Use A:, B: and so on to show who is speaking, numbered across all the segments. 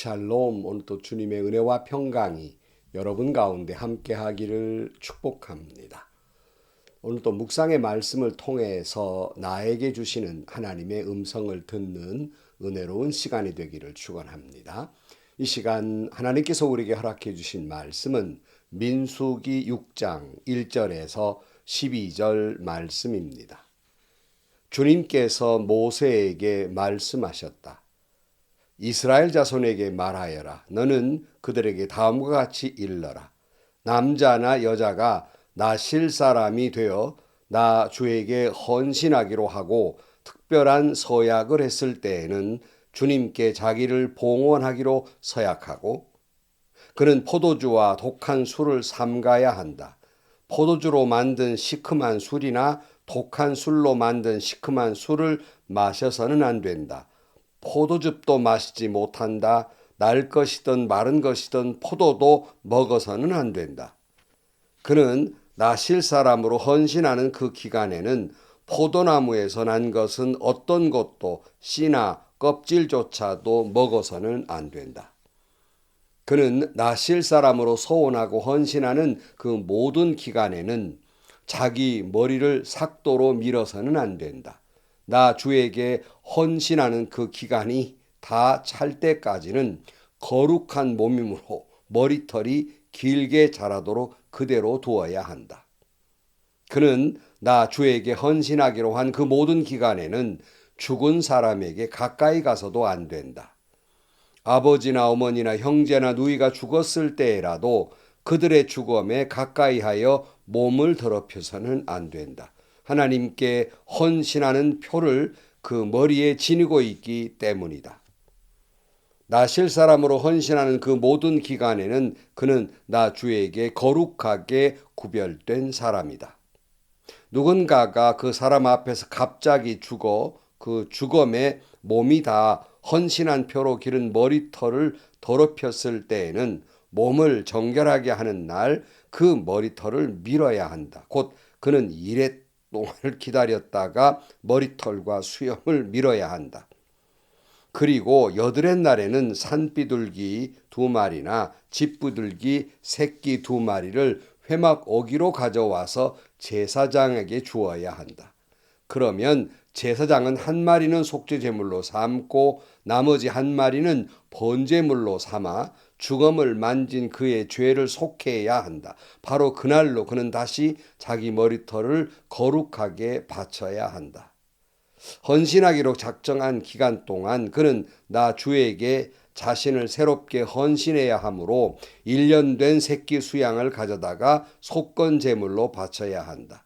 A: 샬롬. 오늘 또 주님의 은혜와 평강이 여러분 가운데 함께 하기를 축복합니다. 오늘 또 묵상의 말씀을 통해서 나에게 주시는 하나님의 음성을 듣는 은혜로운 시간이 되기를 축원합니다. 이 시간 하나님께서 우리에게 허락해 주신 말씀은 민수기 6장 1절에서 12절 말씀입니다. 주님께서 모세에게 말씀하셨다. 이스라엘 자손에게 말하여라. 너는 그들에게 다음과 같이 일러라. 남자나 여자가 나실 사람이 되어 나 주에게 헌신하기로 하고 특별한 서약을 했을 때에는 주님께 자기를 봉헌하기로 서약하고 그는 포도주와 독한 술을 삼가야 한다. 포도주로 만든 시큼한 술이나 독한 술로 만든 시큼한 술을 마셔서는 안 된다. 포도즙도 마시지 못한다. 날 것이든 마른 것이든 포도도 먹어서는 안 된다. 그는 나실 사람으로 헌신하는 그 기간에는 포도나무에서 난 것은 어떤 것도 씨나 껍질조차도 먹어서는 안 된다. 그는 나실 사람으로 소원하고 헌신하는 그 모든 기간에는 자기 머리를 삭도로 밀어서는 안 된다. 나 주에게 헌신하는 그 기간이 다 찰 때까지는 거룩한 몸이므로 머리털이 길게 자라도록 그대로 두어야 한다. 그는 나 주에게 헌신하기로 한 그 모든 기간에는 죽은 사람에게 가까이 가서도 안 된다. 아버지나 어머니나 형제나 누이가 죽었을 때라도 그들의 죽음에 가까이하여 몸을 더럽혀서는 안 된다. 하나님께 헌신하는 표를 그 머리에 지니고 있기 때문이다. 나실 사람으로 헌신하는 그 모든 기간에는 그는 나 주에게 거룩하게 구별된 사람이다. 누군가가 그 사람 앞에서 갑자기 죽어 그 죽음에 몸이 다 헌신한 표로 기른 머리털을 더럽혔을 때에는 몸을 정결하게 하는 날 그 머리털을 밀어야 한다. 곧 그는 이래 동안을 기다렸다가 머리털과 수염을 밀어야 한다. 그리고 여드렛 날에는 산비둘기 2마리나 집비둘기 새끼 2마리를 회막 오기로 가져와서 제사장에게 주어야 한다. 그러면 제사장은 1마리는 속죄제물로 삼고 나머지 1마리는 번제물로 삼아 죽음을 만진 그의 죄를 속해야 한다. 바로 그날로 그는 다시 자기 머리털을 거룩하게 바쳐야 한다. 헌신하기로 작정한 기간 동안 그는 나 주에게 자신을 새롭게 헌신해야 하므로 1년 된 새끼 수양을 가져다가 속건 제물로 바쳐야 한다.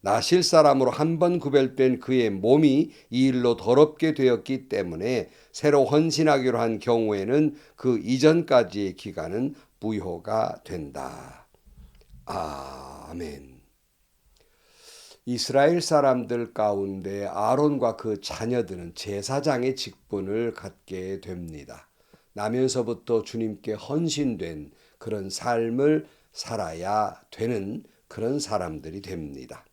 A: 나실 사람으로 한 번 구별된 그의 몸이 이 일로 더럽게 되었기 때문에 새로 헌신하기로 한 경우에는 그 이전까지의 기간은 무효가 된다. 아멘. 이스라엘 사람들 가운데 아론과 그 자녀들은 제사장의 직분을 갖게 됩니다. 나면서부터 주님께 헌신된 그런 삶을 살아야 되는 그런 사람들이 됩니다.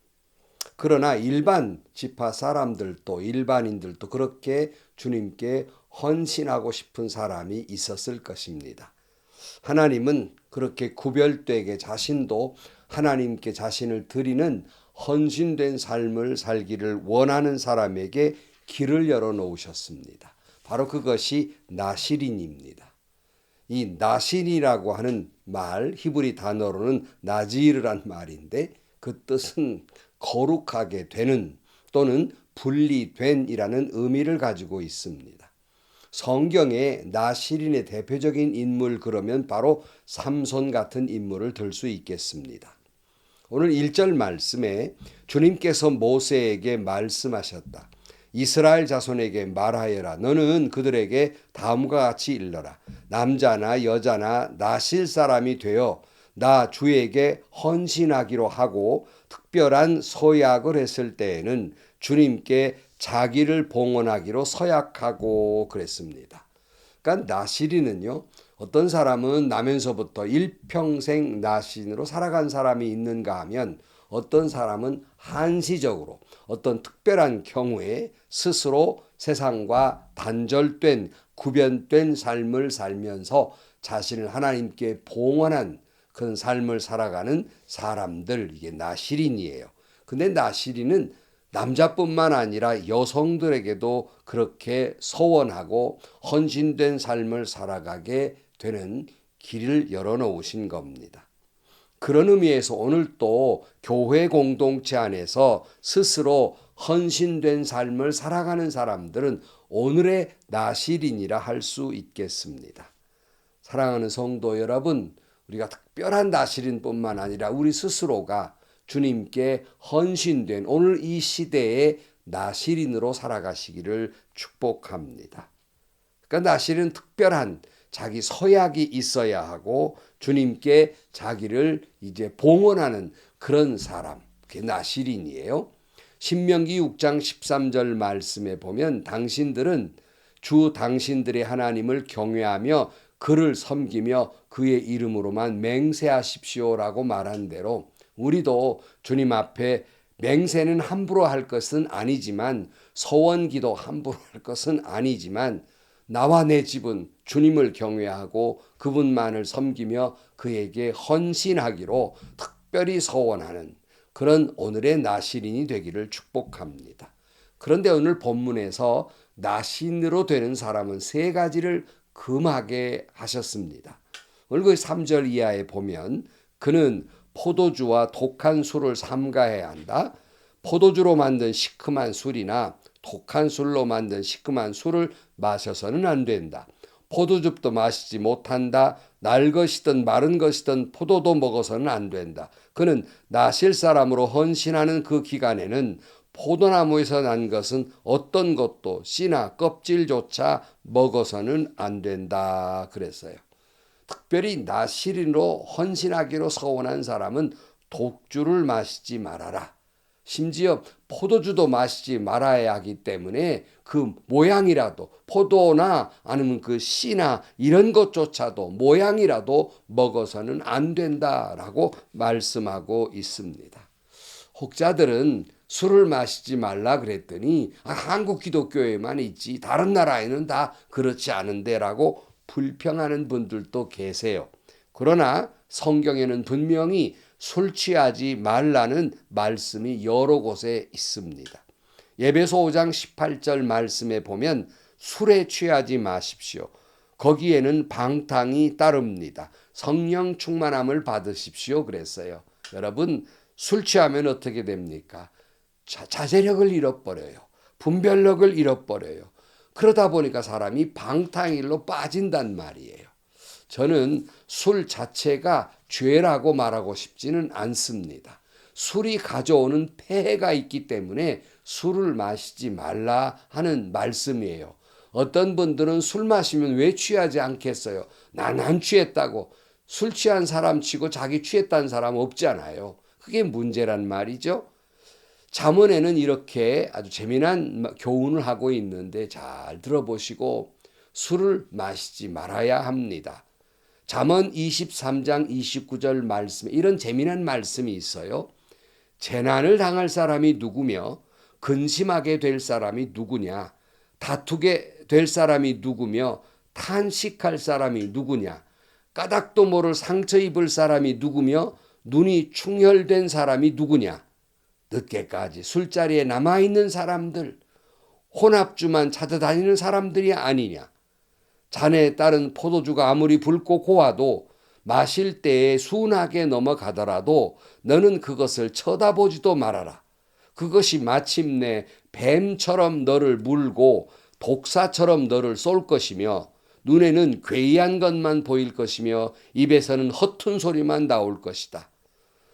A: 그러나 일반 지파 사람들도 일반인들도 그렇게 주님께 헌신하고 싶은 사람이 있었을 것입니다. 하나님은 그렇게 구별되게 자신도 하나님께 자신을 드리는 헌신된 삶을 살기를 원하는 사람에게 길을 열어놓으셨습니다. 바로 그것이 나실인입니다. 이 나실이라고 하는 말, 히브리 단어로는 나지르란 말인데 그 뜻은 거룩하게 되는 또는 분리된이라는 의미를 가지고 있습니다. 성경에 나실인의 대표적인 인물 그러면 바로 삼손 같은 인물을 들 수 있겠습니다. 오늘 1절 말씀에 주님께서 모세에게 말씀하셨다. 이스라엘 자손에게 말하여라. 너는 그들에게 다음과 같이 일러라. 남자나 여자나 나실 사람이 되어 나 주에게 헌신하기로 하고 특별한 서약을 했을 때에는 주님께 자기를 봉헌하기로 서약하고 그랬습니다. 그러니까 나실인은요. 어떤 사람은 나면서부터 일평생 나신으로 살아간 사람이 있는가 하면 어떤 사람은 한시적으로 어떤 특별한 경우에 스스로 세상과 단절된 구별된 삶을 살면서 자신을 하나님께 봉헌한 그런 삶을 살아가는 사람들, 이게 나시린이에요. 근데 나시린은 남자뿐만 아니라 여성들에게도 그렇게 서원하고 헌신된 삶을 살아가게 되는 길을 열어놓으신 겁니다. 그런 의미에서 오늘 또 교회 공동체 안에서 스스로 헌신된 삶을 살아가는 사람들은 오늘의 나시린이라 할 수 있겠습니다. 사랑하는 성도 여러분, 우리가 특별한 나시린뿐만 아니라 우리 스스로가 주님께 헌신된 오늘 이 시대의 나시린으로 살아가시기를 축복합니다. 그러니까 나시린은 특별한 자기 서약이 있어야 하고 주님께 자기를 이제 봉헌하는 그런 사람, 그게 나시린이에요. 신명기 6장 13절 말씀에 보면 당신들은 주 당신들의 하나님을 경외하며 그를 섬기며 그의 이름으로만 맹세하십시오라고 말한 대로 우리도 주님 앞에 맹세는 함부로 할 것은 아니지만 서원기도 함부로 할 것은 아니지만 나와 내 집은 주님을 경외하고 그분만을 섬기며 그에게 헌신하기로 특별히 서원하는 그런 오늘의 나시린이 되기를 축복합니다. 그런데 오늘 본문에서 나신으로 되는 사람은 세 가지를 금하게 하셨습니다. 오늘 그 3절 이하에 보면 그는 포도주와 독한 술을 삼가해야 한다. 포도주로 만든 시큼한 술이나 독한 술로 만든 시큼한 술을 마셔서는 안 된다. 포도즙도 마시지 못한다. 날 것이든 마른 것이든 포도도 먹어서는 안 된다. 그는 나실 사람으로 헌신하는 그 기간에는 포도나무에서 난 것은 어떤 것도 씨나 껍질조차 먹어서는 안 된다 그랬어요. 특별히 나시린으로 헌신하기로 서원한 사람은 독주를 마시지 말아라. 심지어 포도주도 마시지 말아야 하기 때문에 그 모양이라도 포도나 아니면 그 씨나 이런 것조차도 모양이라도 먹어서는 안 된다라고 말씀하고 있습니다. 혹자들은 술을 마시지 말라 그랬더니 한국 기독교에만 있지 다른 나라에는 다 그렇지 않은데라고 불평하는 분들도 계세요. 그러나 성경에는 분명히 술 취하지 말라는 말씀이 여러 곳에 있습니다. 에베소 5장 18절 말씀에 보면 술에 취하지 마십시오. 거기에는 방탕이 따릅니다. 성령 충만함을 받으십시오 그랬어요. 여러분 술 취하면 어떻게 됩니까? 자제력을 잃어버려요. 분별력을 잃어버려요. 그러다 보니까 사람이 방탕일로 빠진단 말이에요. 저는 술 자체가 죄라고 말하고 싶지는 않습니다. 술이 가져오는 폐해가 있기 때문에 술을 마시지 말라 하는 말씀이에요. 어떤 분들은 술 마시면 왜 취하지 않겠어요? 난 안 취했다고. 술 취한 사람 치고 자기 취했다는 사람 없잖아요. 그게 문제란 말이죠. 잠언에는 이렇게 아주 재미난 교훈을 하고 있는데 잘 들어보시고 술을 마시지 말아야 합니다. 잠언 23장 29절 말씀에 이런 재미난 말씀이 있어요. 재난을 당할 사람이 누구며 근심하게 될 사람이 누구냐? 다투게 될 사람이 누구며 탄식할 사람이 누구냐? 까닭도 모를 상처 입을 사람이 누구며 눈이 충혈된 사람이 누구냐? 늦게까지 술자리에 남아있는 사람들, 혼합주만 찾아다니는 사람들이 아니냐? 잔에 따른 포도주가 아무리 붉고 고와도 마실 때에 순하게 넘어가더라도 너는 그것을 쳐다보지도 말아라. 그것이 마침내 뱀처럼 너를 물고 독사처럼 너를 쏠 것이며 눈에는 괴이한 것만 보일 것이며 입에서는 허튼 소리만 나올 것이다.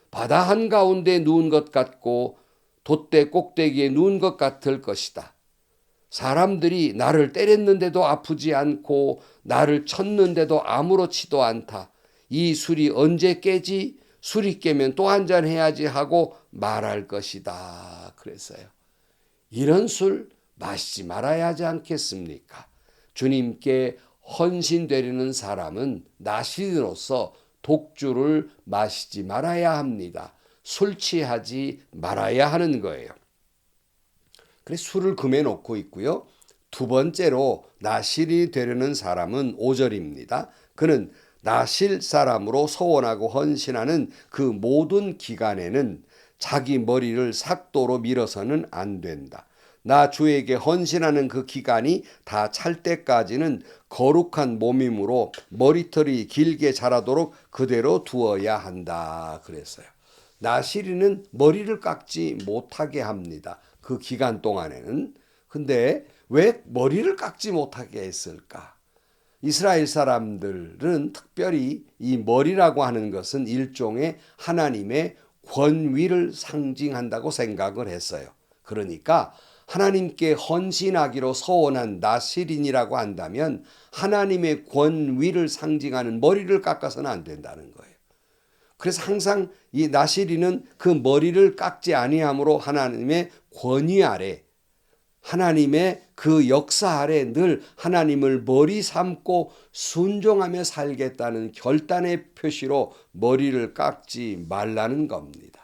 A: 바다 한가운데 누운 것 같고 돛대 꼭대기에 누운 것 같을 것이다. 사람들이 나를 때렸는데도 아프지 않고 나를 쳤는데도 아무렇지도 않다. 이 술이 언제 깨지? 술이 깨면 또 한잔 해야지 하고 말할 것이다. 그랬어요. 이런 술 마시지 말아야 하지 않겠습니까? 주님께 헌신되려는 사람은 나시린으로서 독주를 마시지 말아야 합니다. 술 취하지 말아야 하는 거예요. 그래서 술을 금해 놓고 있고요. 두 번째로 나실이 되려는 사람은 5절입니다. 그는 나실 사람으로 소원하고 헌신하는 그 모든 기간에는 자기 머리를 삭도로 밀어서는 안 된다. 나 주에게 헌신하는 그 기간이 다 찰 때까지는 거룩한 몸임으로 머리털이 길게 자라도록 그대로 두어야 한다 그랬어요. 나시리는 머리를 깎지 못하게 합니다. 그 기간 동안에는. 근데 왜 머리를 깎지 못하게 했을까? 이스라엘 사람들은 특별히 이 머리라고 하는 것은 일종의 하나님의 권위를 상징한다고 생각을 했어요. 그러니까 하나님께 헌신하기로 서원한 나실인이라고 한다면 하나님의 권위를 상징하는 머리를 깎아서는 안 된다는 거예요. 그래서 항상 이 나실인은 그 머리를 깎지 아니함으로 하나님의 권위 아래, 하나님의 그 역사 아래 늘 하나님을 머리 삼고 순종하며 살겠다는 결단의 표시로 머리를 깎지 말라는 겁니다.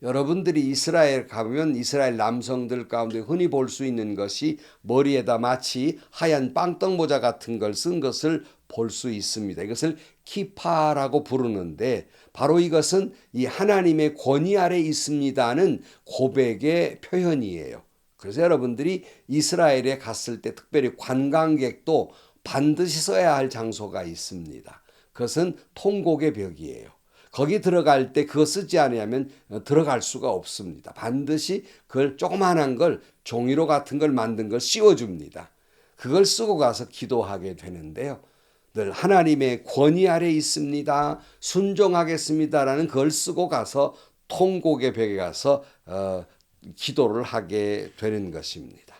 A: 여러분들이 이스라엘 가면 이스라엘 남성들 가운데 흔히 볼 수 있는 것이 머리에다 마치 하얀 빵떡 모자 같은 걸 쓴 것을 볼 수 있습니다. 이것을 키파라고 부르는데 바로 이것은 이 하나님의 권위 아래 있습니다는 고백의 표현이에요. 그래서 여러분들이 이스라엘에 갔을 때 특별히 관광객도 반드시 써야 할 장소가 있습니다. 그것은 통곡의 벽이에요. 거기 들어갈 때 그거 쓰지 않으면 들어갈 수가 없습니다. 반드시 그걸 조그만한 걸 종이로 같은 걸 만든 걸 씌워줍니다. 그걸 쓰고 가서 기도하게 되는데요. 늘 하나님의 권위 아래 있습니다. 순종하겠습니다라는 그걸 쓰고 가서 통곡의 벽에 가서 기도를 하게 되는 것입니다.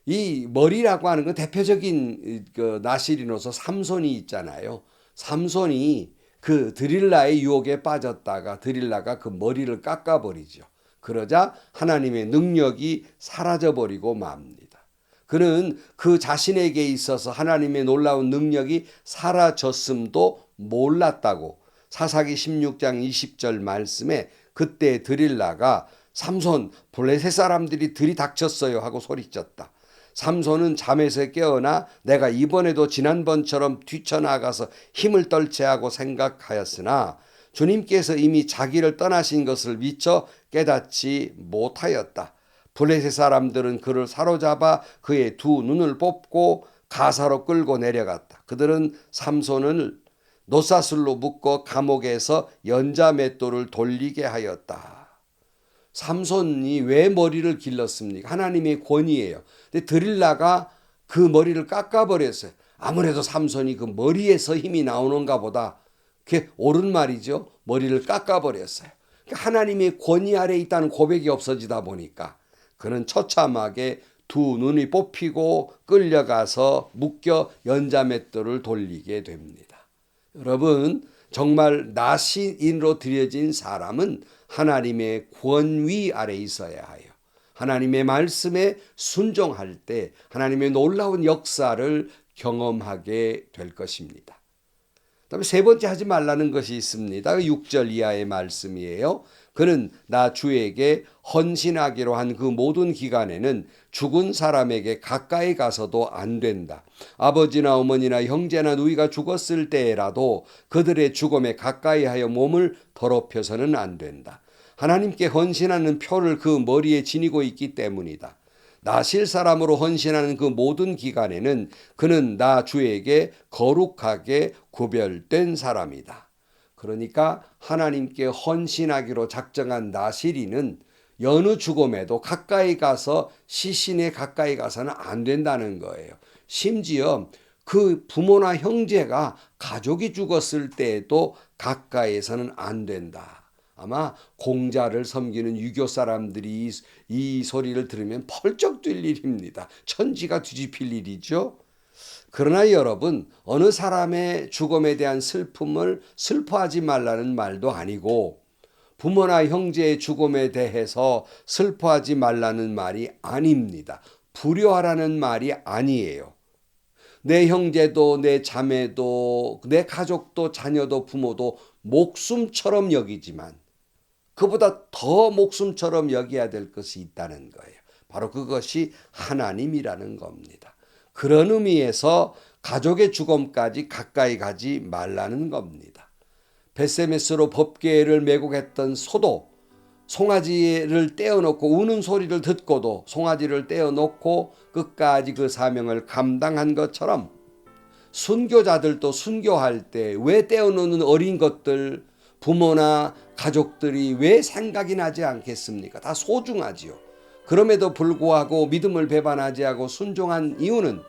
A: 이 머리라고 하는 건 대표적인 그 나실인으로서 삼손이 있잖아요. 삼손이 그 드릴라의 유혹에 빠졌다가 드릴라가 그 머리를 깎아버리죠. 그러자 하나님의 능력이 사라져버리고 맙니다. 그는 그 자신에게 있어서 하나님의 놀라운 능력이 사라졌음도 몰랐다고 사사기 16장 20절 말씀에 그때 드릴라가 삼손 블레셋 사람들이 들이닥쳤어요 하고 소리쳤다. 삼손은 잠에서 깨어나 내가 이번에도 지난번처럼 뛰쳐나가서 힘을 떨채하고 생각하였으나 주님께서 이미 자기를 떠나신 것을 미처 깨닫지 못하였다. 블레셋 사람들은 그를 사로잡아 그의 두 눈을 뽑고 가사로 끌고 내려갔다. 그들은 삼손을 노사슬로 묶어 감옥에서 연자맷돌을 돌리게 하였다. 삼손이 왜 머리를 길렀습니까? 하나님의 권위예요. 근데 드릴라가 그 머리를 깎아버렸어요. 아무래도 삼손이 그 머리에서 힘이 나오는가 보다. 그게 옳은 말이죠. 머리를 깎아버렸어요. 그러니까 하나님의 권위 아래 있다는 고백이 없어지다 보니까 그는 처참하게 두 눈이 뽑히고 끌려가서 묶여 연자맷돌을 돌리게 됩니다. 여러분, 정말 나시인으로 들여진 사람은 하나님의 권위 아래 있어야 하여 하나님의 말씀에 순종할 때 하나님의 놀라운 역사를 경험하게 될 것입니다. 그다음에 세 번째 하지 말라는 것이 있습니다. 6절 이하의 말씀이에요. 그는 나 주에게 헌신하기로 한 그 모든 기간에는 죽은 사람에게 가까이 가서도 안 된다. 아버지나 어머니나 형제나 누이가 죽었을 때라도 그들의 죽음에 가까이 하여 몸을 더럽혀서는 안 된다. 하나님께 헌신하는 표를 그 머리에 지니고 있기 때문이다. 나실 사람으로 헌신하는 그 모든 기간에는 그는 나 주에게 거룩하게 구별된 사람이다. 그러니까 하나님께 헌신하기로 작정한 나실이는 여느 죽음에도 가까이 가서 시신에 가까이 가서는 안 된다는 거예요. 심지어 그 부모나 형제가 가족이 죽었을 때에도 가까이에서는 안 된다. 아마 공자를 섬기는 유교 사람들이 이 소리를 들으면 펄쩍 뛸 일입니다. 천지가 뒤집힐 일이죠. 그러나 여러분, 어느 사람의 죽음에 대한 슬픔을 슬퍼하지 말라는 말도 아니고 부모나 형제의 죽음에 대해서 슬퍼하지 말라는 말이 아닙니다. 불효하라는 말이 아니에요. 내 형제도 내 자매도 내 가족도 자녀도 부모도 목숨처럼 여기지만 그보다 더 목숨처럼 여겨야 될 것이 있다는 거예요. 바로 그것이 하나님이라는 겁니다. 그런 의미에서 가족의 죽음까지 가까이 가지 말라는 겁니다. 벳세메스로 법궤를 매국했던 소도 송아지를 떼어놓고 우는 소리를 듣고도 송아지를 떼어놓고 끝까지 그 사명을 감당한 것처럼 순교자들도 순교할 때 왜 떼어놓는 어린 것들 부모나 가족들이 왜 생각이 나지 않겠습니까? 다 소중하지요. 그럼에도 불구하고 믿음을 배반하지 않고 순종한 이유는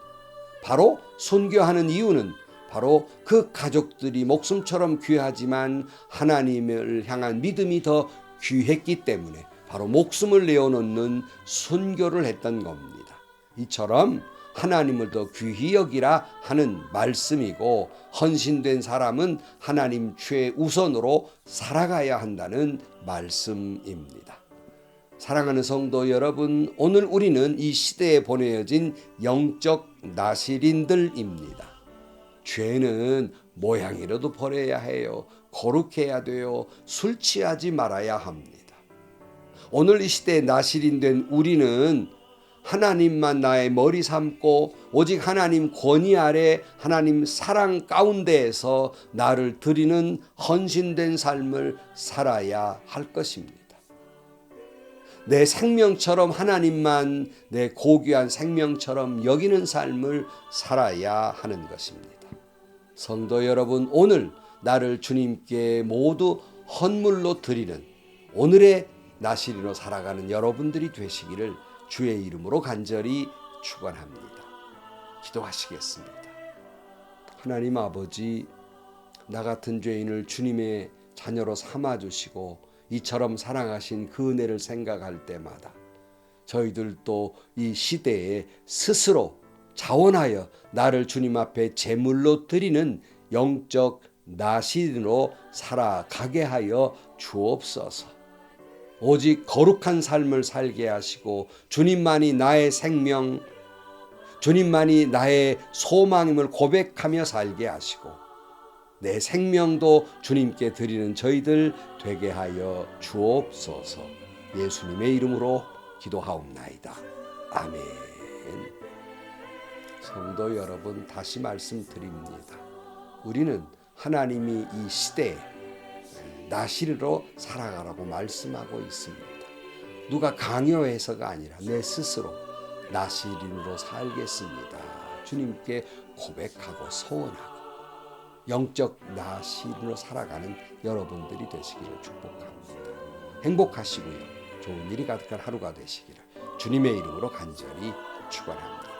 A: 바로 순교하는 이유는 바로 그 가족들이 목숨처럼 귀하지만 하나님을 향한 믿음이 더 귀했기 때문에 바로 목숨을 내어놓는 순교를 했던 겁니다. 이처럼 하나님을 더 귀히 여기라 하는 말씀이고 헌신된 사람은 하나님 최우선으로 살아가야 한다는 말씀입니다. 사랑하는 성도 여러분, 오늘 우리는 이 시대에 보내어진 영적 나실인들입니다. 죄는 모양이라도 버려야 해요. 거룩해야 돼요. 술 취하지 말아야 합니다. 오늘 이 시대에 나실인 된 우리는 하나님만 나의 머리 삼고 오직 하나님 권위 아래 하나님 사랑 가운데에서 나를 드리는 헌신된 삶을 살아야 할 것입니다. 내 생명처럼 하나님만 내 고귀한 생명처럼 여기는 삶을 살아야 하는 것입니다. 성도 여러분, 오늘 나를 주님께 모두 헌물로 드리는 오늘의 나실인으로 살아가는 여러분들이 되시기를 주의 이름으로 간절히 축원합니다. 기도하시겠습니다. 하나님 아버지, 나 같은 죄인을 주님의 자녀로 삼아주시고 이처럼 사랑하신 그 은혜를 생각할 때마다 저희들도 이 시대에 스스로 자원하여 나를 주님 앞에 제물로 드리는 영적 나실인으로 살아가게 하여 주옵소서. 오직 거룩한 삶을 살게 하시고 주님만이 나의 생명, 주님만이 나의 소망임을 고백하며 살게 하시고 내 생명도 주님께 드리는 저희들 되게 하여 주옵소서. 예수님의 이름으로 기도하옵나이다. 아멘. 성도 여러분, 다시 말씀드립니다. 우리는 하나님이 이 시대에 나실로 살아가라고 말씀하고 있습니다. 누가 강요해서가 아니라 내 스스로 나실인으로 살겠습니다. 주님께 고백하고 소원하고 영적 나실인으로 살아가는 여러분들이 되시기를 축복합니다. 행복하시고요. 좋은 일이 가득한 하루가 되시기를 주님의 이름으로 간절히 축원합니다.